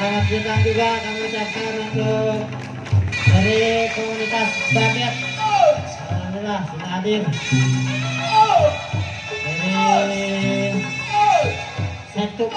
Selamat datang juga kami ucapkan untuk dari komunitas Baget. Alhamdulillah sudah hadir. Dari Setuk.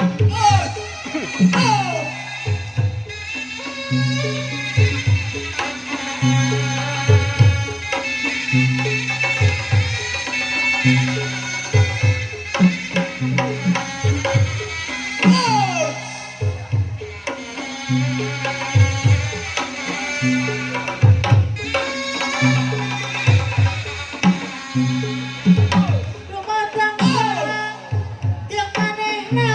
Rumah tangga jeung manehna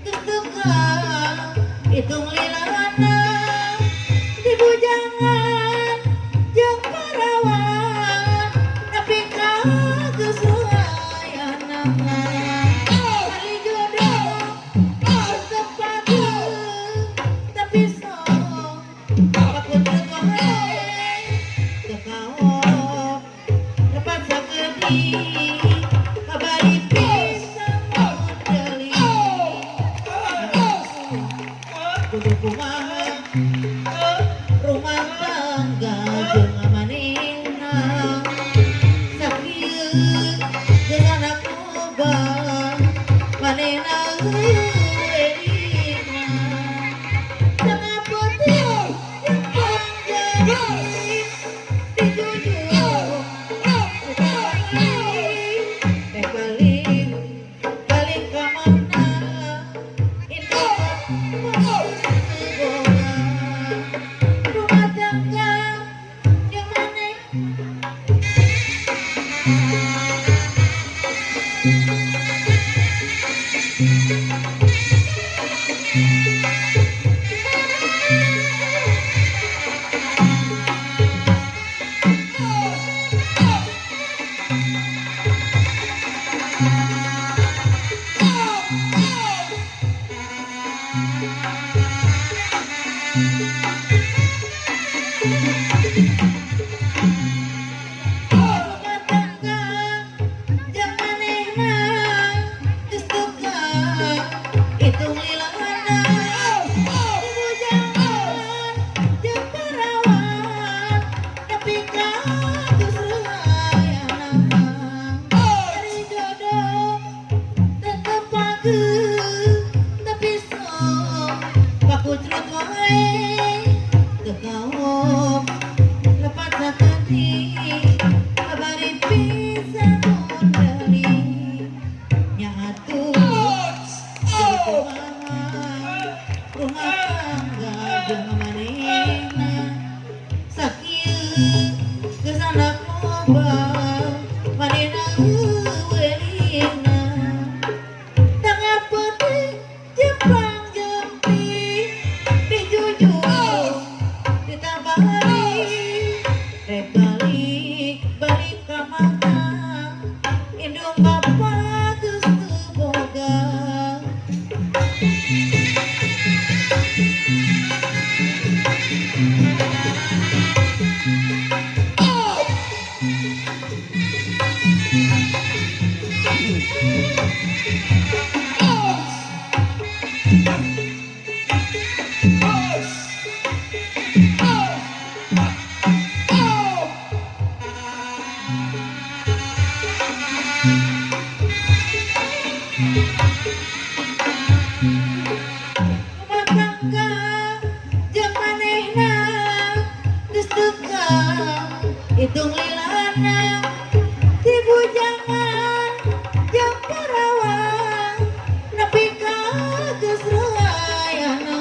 geus teu hitung lilana di bujangan jeung perawan nepi ka geus rayana ari jodoh teu pageung tapi sok kaputreut wae teu kaok lepat sagedi kabari pisan modeling kudu kumaha rumah tangga jeung manehna sakieu geus anak loba manehna eueuh tengah putih jeung panjang dijujur balik ka mana rumah tangga jeung maneh rumah tangga jeung manehna geus teu hitung lilana di bujangan jeung perawan nepi ka geus rayana ari jodoh teu pageung tapi sok pakucrut wae teu kaok lepat sakedi kabari pisan modeling nya atuh kumaha rumah tangga jeung manehna sakieu geus anak loba manehna eueuhna tengah putih jepang jemping dijujur ditabari rek balik ka mana indung bapa geus teu boga rumah tangga jeung manehna geus teu hitung lilana di bujangan jeung perawan nepi ka geus rayana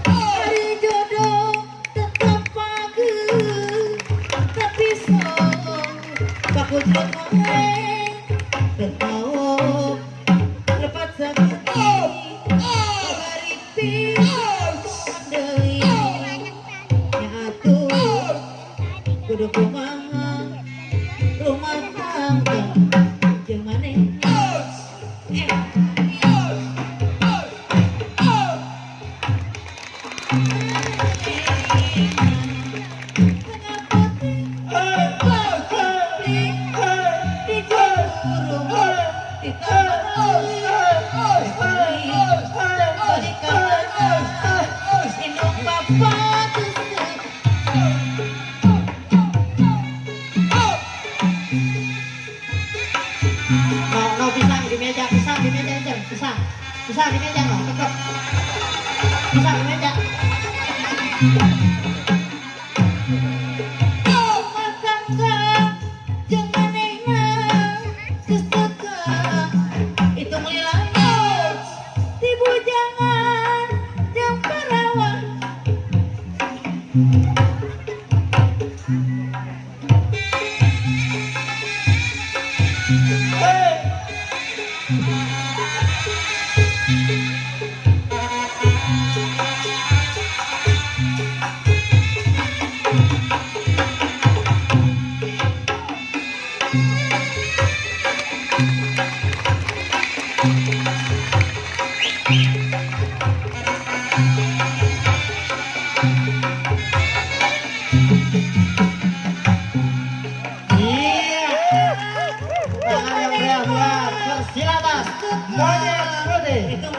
ari jodoh tetep pageung tapi sok pakucrut wae teu kaok lepat sakedi kabari pisan modeling nya atuh kudu kumaha rumah tangga jeung manehna tengah putih dijujur ditabari Bisa di meja no, tetap. Bisa di meja. Oh makangka jangan enak kestaka Itu melilangnya. di bujangan yang perawan. Iya. Tangan yang berat, persilatas. Monyet Rudy. Itu